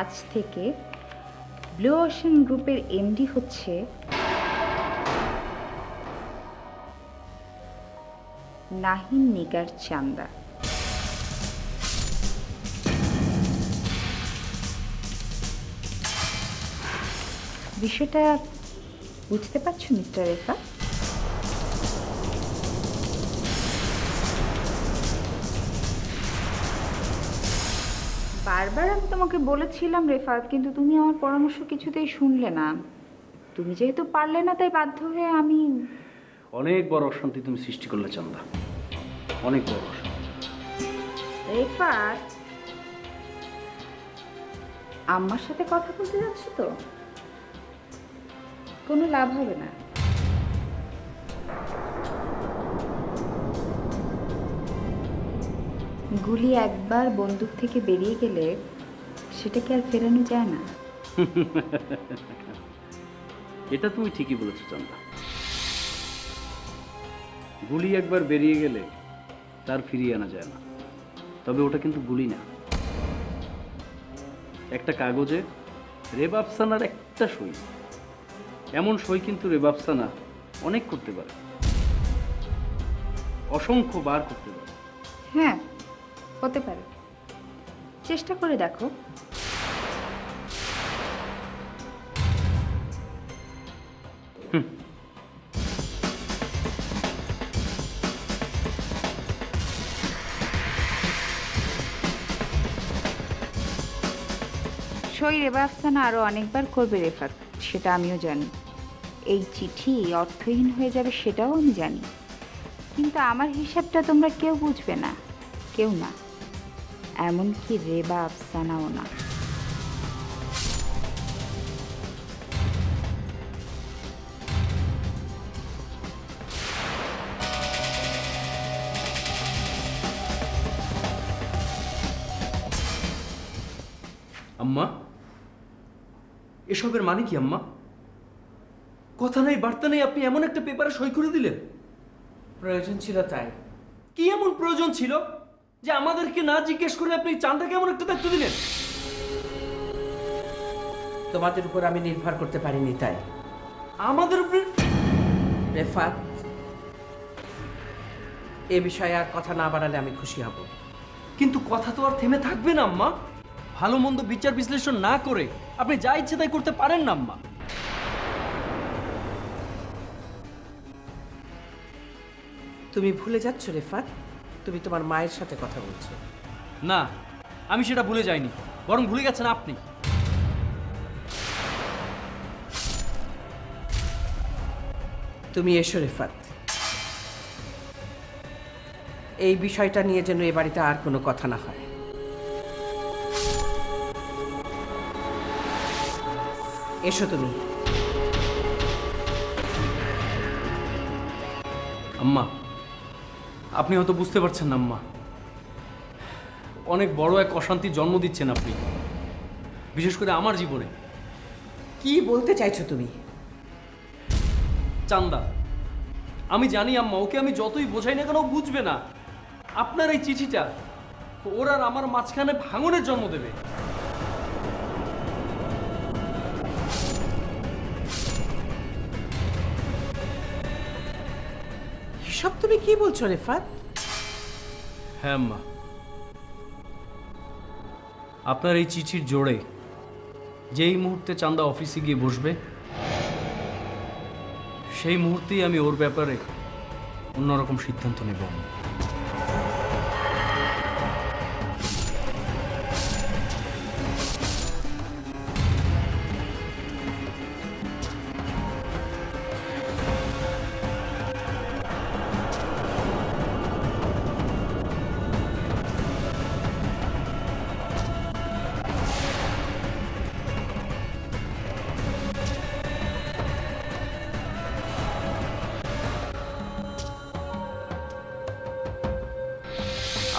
আজ থেকে blue ocean গ্রুপের এমডি হচ্ছে নাহিন নিগার চান্দা। বিষয়টা বুঝতে পারছো মিস্টার রেফাত? বারবার আমি তোমাকে বলেছিলাম রেফাত, কিন্তু তুমি আমার পরামর্শ কিছুতেই শুনলে না। তুমি যেহেতু পারলে না তাই বাধ্য হয়ে আমি। অনেক বড় অশান্তি তুমি সৃষ্টি করলে চান্দা, অনেক বড় অশান্তি। রেফাত, আম্মার সাথে কথা বলতে যাচ্ছ তো? কোনো লাভ হবে না। গুলি একবার বন্দুক থেকে বেরিয়ে গেলে সেটাকে আর ফেরানো যায় না। এটা তুমি ঠিকই বলেছো চান্দা, গুলি একবার বেরিয়ে গেলে তার ফিরিয়ে আনা যায় না। তবে ওটা কিন্তু গুলি না, একটা কাগজে রেব আফসানার একটা সই। এমন সই কিন্তু রেব আফসানা অনেক করতে পারে, অসংখ্য বার করতে পারে। হ্যাঁ, হতে পারে, চেষ্টা করে দেখো। সই রেবা আফসানা আরো অনেকবার করবে রেফাত, সেটা আমিও জানি। এই চিঠি অর্থহীন হয়ে যাবে সেটাও আমি জানি, কিন্তু আমার হিসাবটা তোমরা কেউ বুঝবে না, কেউ না, এমনকি রেবা আফসানাও না। আম্মা, এসবের মানে কি আম্মা? কথা নেই বার্তা নেই, আপনি এমন একটা পেপারে সই করে দিলেন। প্রয়োজন ছিল তাই। কি এমন প্রয়োজন ছিল যে আমাদেরকে না জিজ্ঞেস করে আপনি চান্দাকে এমন একটা দায়িত্ব দিলেন? তোমাদের উপর আমি নির্ভর করতে পারিনি তাই। আমাদের উপরে? রেফাত, এ বিষয়ে আর কথা না বাড়ালে আমি খুশি হব। কিন্তু কথা তো আর থেমে থাকবে না আম্মা। ভালো মন্দ বিচার বিশ্লেষণ না করে আপনি যা ইচ্ছে তাই করতে পারেন না আম্মা। তুমি ভুলে যাচ্ছ রেফাত, তুমি তোমার মায়ের সাথে কথা বলছো। না, আমি সেটা ভুলে যাইনি, বরং ভুলে গেছেন আপনি। তুমি এসো রেফাত, এই বিষয়টা নিয়ে যেন এ বাড়িতে আর কোনো কথা না হয়। এসো তুমি। আম্মা, আপনি হয়তো বুঝতে পারছেন না আম্মা, অনেক বড় এক অশান্তির জন্ম দিচ্ছেন আপনি, বিশেষ করে আমার জীবনে। কি বলতে চাইছো তুমি? চান্দা, আমি জানি আম্মা, ওকে আমি যতই বোঝাই না কেন ও বুঝবে না। আপনার এই চিঠিটা ওর আর আমার মাঝখানে ভাঙনের জন্ম দেবে। এসব তুমি কি বলছো রেফাত? হ্যাঁ আম্মা, আপনার এই চিঠির জোরে যেই মুহূর্তে চান্দা অফিসে গিয়ে বসবে, সেই মুহূর্তেই আমি ওর ব্যাপারে অন্যরকম সিদ্ধান্ত নেব।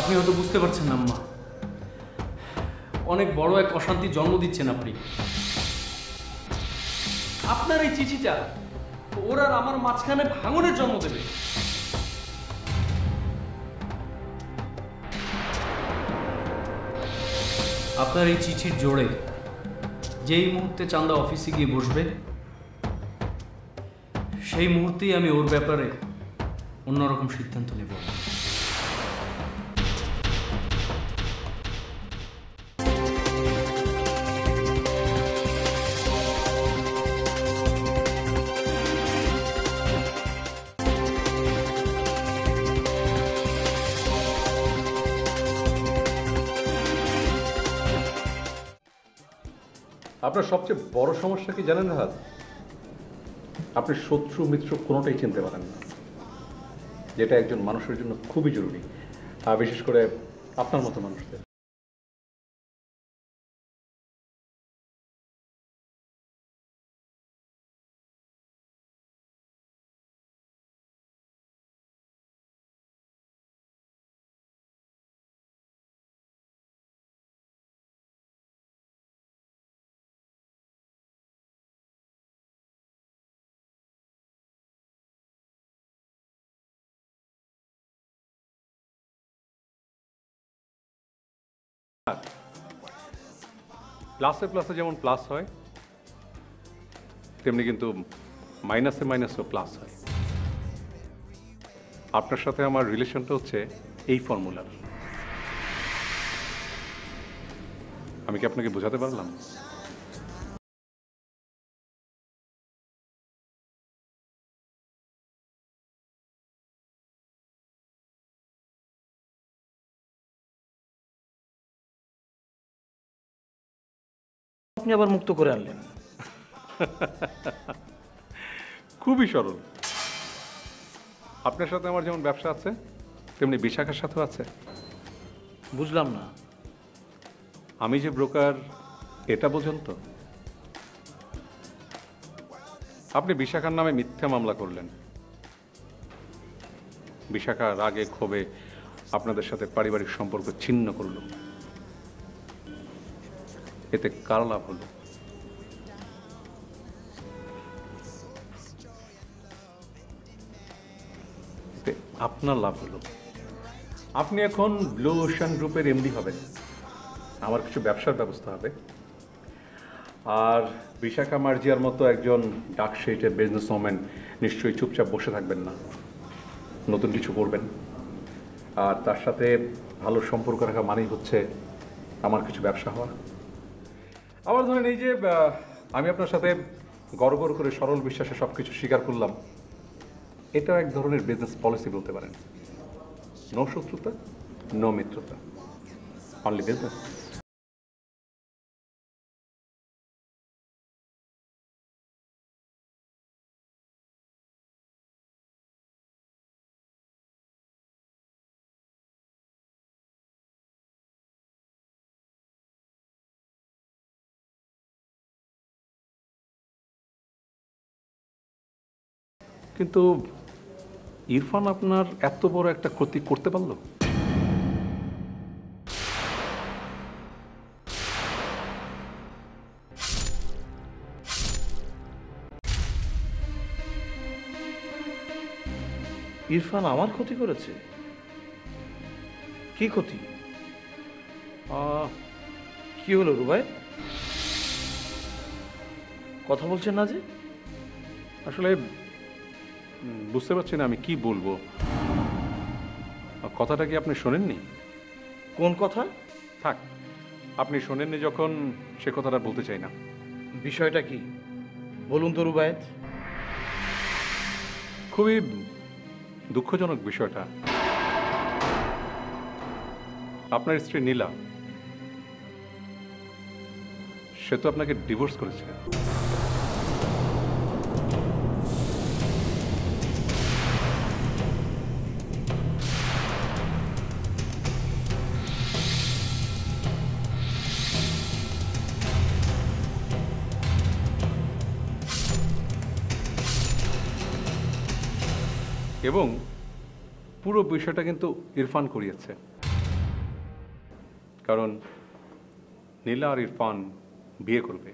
আপনি হয়তো বুঝতে পারছেন না আম্মা, অনেক বড় এক অশান্তির জন্ম দিচ্ছেন আপনি। আপনার এই চিঠিটা ওর আর আমার মাঝখানে ভাঙনের জন্ম দেবে। আপনার এই চিঠির জোরে যেই মুহূর্তে চান্দা অফিসে গিয়ে বসবে সেই মুহূর্তেই আমি ওর ব্যাপারে অন্যরকম সিদ্ধান্ত নেব। আপনার সবচেয়ে বড় সমস্যা কি জানেন রাহাত? আপনি শত্রু মিত্র কোনোটাই চিনতে পারেন না, যেটা একজন মানুষের জন্য খুবই জরুরি, আর বিশেষ করে আপনার মতো মানুষদের। প্লাসে প্লাসে যেমন প্লাস হয়, তেমনি কিন্তু মাইনাসে মাইনাসও প্লাস হয়। আপনার সাথে আমার রিলেশনটা হচ্ছে এই ফর্মুলার। আমি কি আপনাকে বোঝাতে পারলাম? আপনি আবার মুক্ত করে আনলেন। খুবই সরল। আপনার সাথে আমার যেমন ব্যবসা আছে, তেমনি বিশাখার সাথেও আছে। বুঝলাম না। আমি যে ব্রোকার এটা বোঝেন তো? আপনি বিশাখার নামে মিথ্যা মামলা করলেন। বিশাখা রাগে ক্ষোভে আপনাদের সাথে পারিবারিক সম্পর্ক ছিন্ন করল। এতে কার লাভ হলো? এতে আপনার লাভ হলো। আপনি এখন ব্লু ওশান গ্রুপের এমডি হবেন, আমার কিছু ব্যবসার ব্যবস্থা হবে। আর বিশাখা মার্জিয়ার মতো একজন ডাক শেইটের বিজনেস ওম্যান নিশ্চয়ই চুপচাপ বসে থাকবেন না, নতুন কিছু করবেন। আর তার সাথে ভালো সম্পর্ক রাখা মানেই হচ্ছে আমার কিছু ব্যবসা হওয়া। আবার ধরেন এই যে আমি আপনার সাথে গর্ব করে সরল বিশ্বাসে সব কিছু স্বীকার করলাম, এটাও এক ধরনের বিজনেস পলিসি বলতে পারেন। নো শত্রুতা, নো মিত্রতা, অনলি বিজনেস। কিন্তু ইরফান আপনার এত বড় একটা ক্ষতি করতে পারলো? ইরফান আমার ক্ষতি করেছে? কি ক্ষতি? কি হলো রুবাই? কথা বলছেন না যে? আসলে বুঝতে পারছি না আমি কি বলবো। কথাটা কি আপনি শোনেননি? কোন কথা? থাক, আপনি শোনেননি যখন, সে কথাটা বলতে চাই না। বিষয়টা কি বলুন তো রুবায়েত। খুবই দুঃখজনক বিষয়টা। আপনার স্ত্রী নীলা, সে তো আপনাকে ডিভোর্স করেছে। এবং পুরো বিষয়টা কিন্তু ইরফান করিয়েছে, কারণ নীলা আর ইরফান বিয়ে করবে।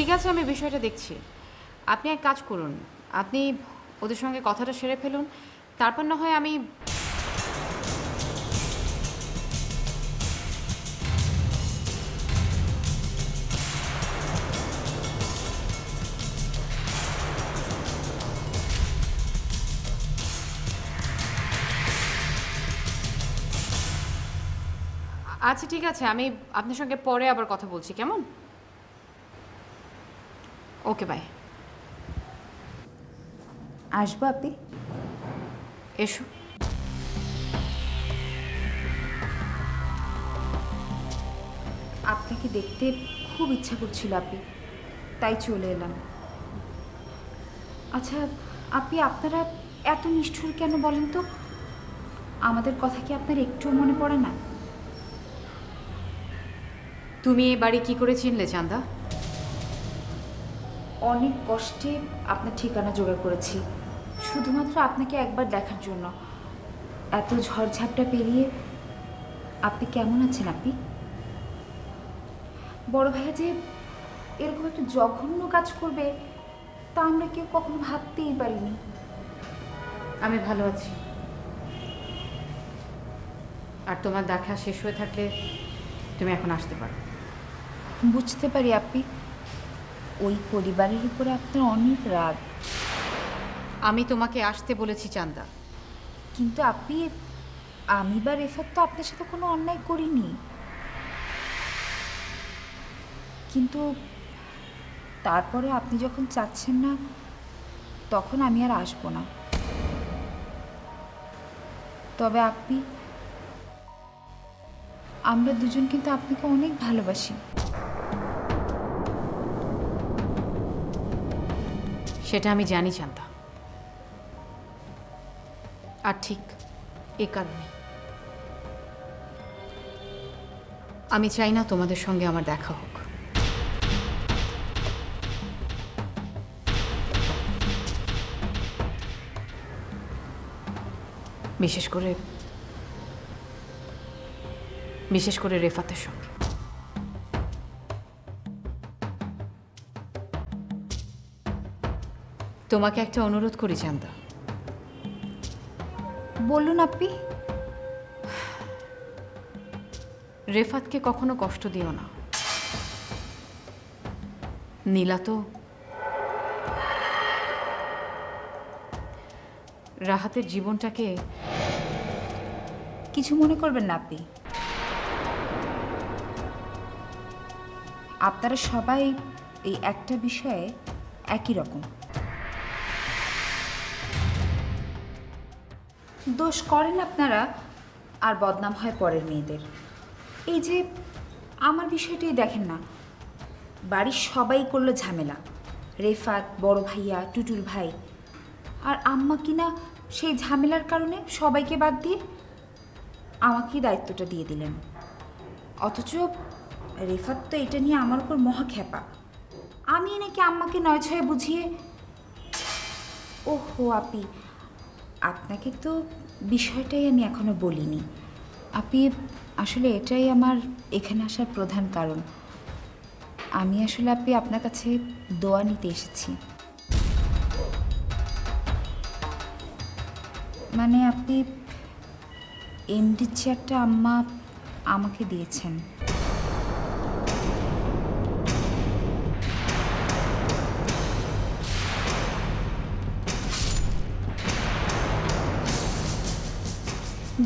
ঠিক আছে, আমি বিষয়টা দেখছি। আপনি এক কাজ করুন, আপনি ওদের সঙ্গে কথাটা সেরে ফেলুন, তারপর না হয় আমি আচ্ছা ঠিক আছে, আমি আপনার সঙ্গে পরে আবার কথা বলছি, কেমন? ওকে, বাই। আসবো আপনি? এসো। আপনাকে দেখতে খুব ইচ্ছা করছিল আপনি, তাই চলে এলাম। আচ্ছা আপনি, আপনারা এত নিষ্ঠুর কেন বলেন তো? আমাদের কথা কি আপনার একটুও মনে পড়ে না? তুমি এই বাড়ি কি করে চিনলে চান্দা? অনেক কষ্টে আপনার ঠিকানা জোগাড় করেছি, শুধুমাত্র আপনাকে একবার দেখার জন্য। এত ঝড়ঝাপটা পেরিয়ে আপনি কেমন আছেন? আপনি বড় ভাইয়া যে এরকম একটা জঘন্য কাজ করবে তা আমরা কেউ কখনো ভাবতেই পারিনি। আমি ভালো আছি, আর তোমার দেখা শেষ হয়ে থাকলে তুমি এখন আসতে পারো। বুঝতে পারি আপনি, ওই পরিবারের উপরে আপনার অনেক রাগ। আমি তোমাকে আসতে বলেছি চান্দা। কিন্তু আপনি, আমি বা রেফাত তো আপনার সাথে কোনো অন্যায় করিনি। কিন্তু তারপরে আপনি যখন চাচ্ছেন না, তখন আমি আর আসবো না। তবে আপনি, আমরা দুজন কিন্তু আপনাকে অনেক ভালোবাসি। সেটা আমি জানি চান্দা, আর ঠিক এ কারণে আমি চাই না তোমাদের সঙ্গে আমার দেখা হোক। বিশেষ করে রেফাতের সঙ্গে। তোমাকে একটা অনুরোধ করি চান্দা। বলুন আপনি। রেফাতকে কখনো কষ্ট দিও না। নীলা তো রাহাতের জীবনটাকে। কিছু মনে করবেন না আপনি। আপনারা সবাই এই একটা বিষয়ে একই রকম। দোষ করেন আপনারা আর বদনাম হয় পরের মেয়েদের। এই যে আমার বিষয়টাই দেখেন না, বাড়ির সবাই করলো ঝামেলা, রেফাত, বড় ভাইয়া, টুটুল ভাই, আর আম্মা কিনা সেই ঝামেলার কারণে সবাইকে বাদ দিয়ে আমাকেই দায়িত্বটা দিয়ে দিলেন। অথচ রেফাত তো এটা নিয়ে আমার উপর মহা খেপা। আমি নাকি আম্মাকে নয় ছয় বুঝিয়ে। ওহো আপি, আপনাকে তো বিষয়টাই আমি এখনো বলিনি। আপনি আসলে এটাই আমার এখানে আসার প্রধান কারণ। আমি আসলে আপনি আপনার কাছে দোয়া নিতে এসেছি। মানে আপনি এমডি চেয়ারটা আম্মা আমাকে দিয়েছেন।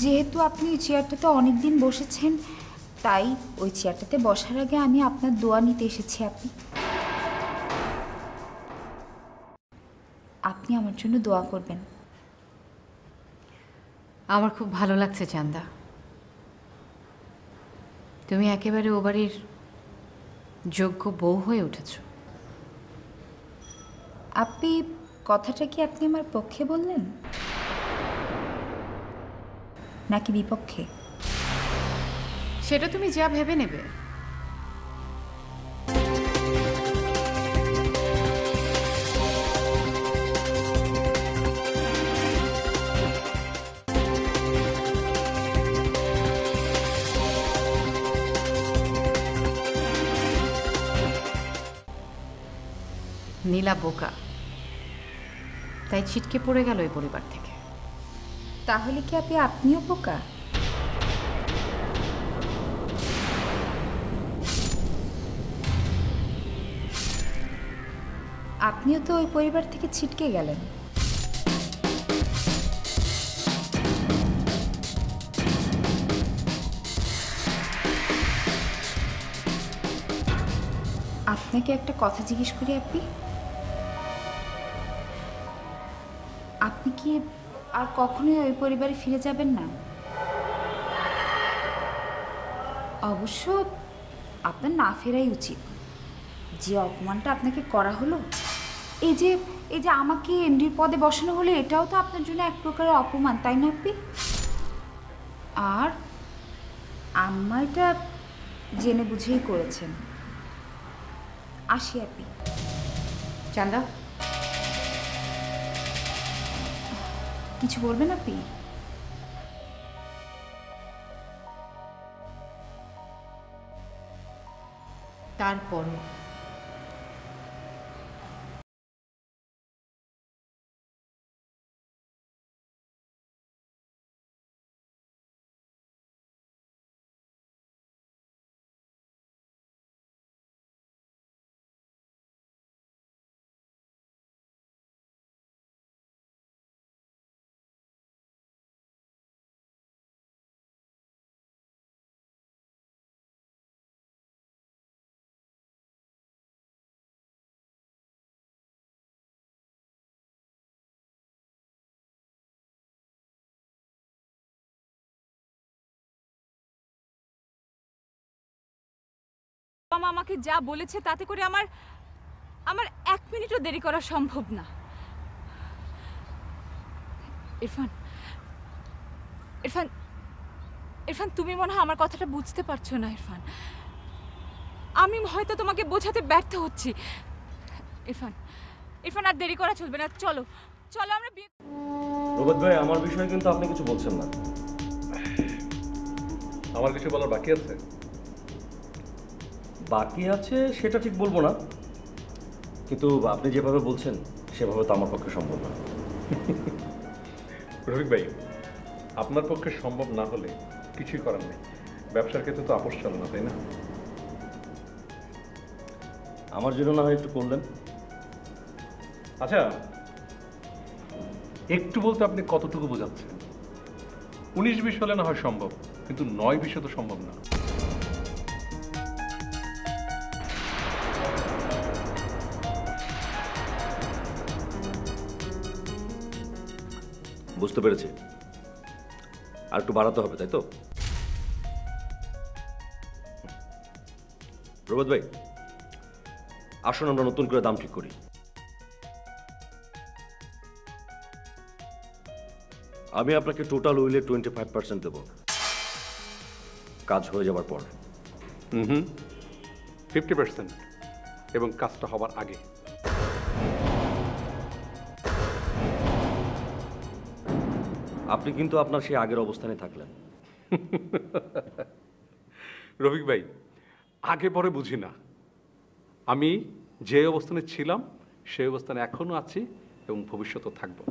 যেহেতু আপনি ওই চেয়ারটাতে অনেক দিন বসেছেন, তাই ওই চেয়ারটাতে বসার আগে আমি আপনার দোয়া নিতে এসেছি। আপনি আমার জন্য দোয়া করবেন। আমার খুব ভালো লাগছে চান্দা, তুমি একেবারে ও বাড়ির যোগ্য বউ হয়ে উঠেছ। আপনি কথাটা কি আপনি আমার পক্ষে বললেন নাকি বিপক্ষে? সেটা তুমি যা ভেবে নেবে। নীলা বোকা, তাই ছিটকে পড়ে গেল এই পরিবার থেকে। তাহলে কি আপনিও বোকা? আপনিও তো ওই পরিবার থেকে ছিটকে গেলেন। আপনাকে একটা কথা জিজ্ঞেস করি আপনি কি আর কখনোই ওই পরিবারে ফিরে যাবেন না? অবশ্য আপনার না ফেরাই উচিত। যে অপমানটা আপনাকে করা হলো, এই যে আমাকে এমডির পদে বসানো হলো, এটাও তো আপনার জন্য এক প্রকারের অপমান, তাই না আপনি? আর আম্মা এটা জেনে বুঝেই করেছেন। আসি আপনি। চান্দা, কিছু বলবেন আপনি? তারপরও মামা আমাকে যা বলেছে তাতে করে আমার আমার 1 মিনিটও দেরি করা সম্ভব না। ইরফান, ইরফান, ইরফান, তুমি মনে হয় আমার কথাটা বুঝতে পারছো না। ইরফান, আমি হয়তো তোমাকে বোঝাতে ব্যর্থ হচ্ছি। ইরফান, ইরফান, আর দেরি করা চলবে না। চলো চলো আমরা বিয়ে। রোবত ভাই, আমার বিষয়ে কিন্তু আপনি কিছু বলছেন না। আমার কিছু বলার বাকি আছে? বাকি আছে সেটা ঠিক বলবো না, কিন্তু আপনি যেভাবে বলছেন সেভাবে তো আমার পক্ষে সম্ভব না। রফিক ভাই, আপনার পক্ষে সম্ভব না হলে কিছুই করার নেই। ব্যবসার ক্ষেত্রে তো আপোষ চলে না, তাই না? আমার জন্য না হয় একটু করলেন। আচ্ছা, একটু বলতে আপনি কতটুকু বোঝাচ্ছেন? 19-20 হলে না হয় সম্ভব, কিন্তু 9-20 তো সম্ভব না। বুঝতে পেরেছি, আর একটু বাড়াতে হবে, তাই তো? রোবত ভাই, আসুন আমরা নতুন করে দাম ঠিক করি। আমি আপনাকে টোটাল উইলে 25% দেব, কাজ হয়ে যাবার পর। 50%, এবং কাজটা হবার আগে। আপনি কিন্তু আপনার সেই আগের অবস্থানে থাকলেন। রফিক ভাই, আগে পরে বুঝি না। আমি যে অবস্থানে ছিলাম সেই অবস্থানে এখনো আছি এবং ভবিষ্যতেও থাকবো।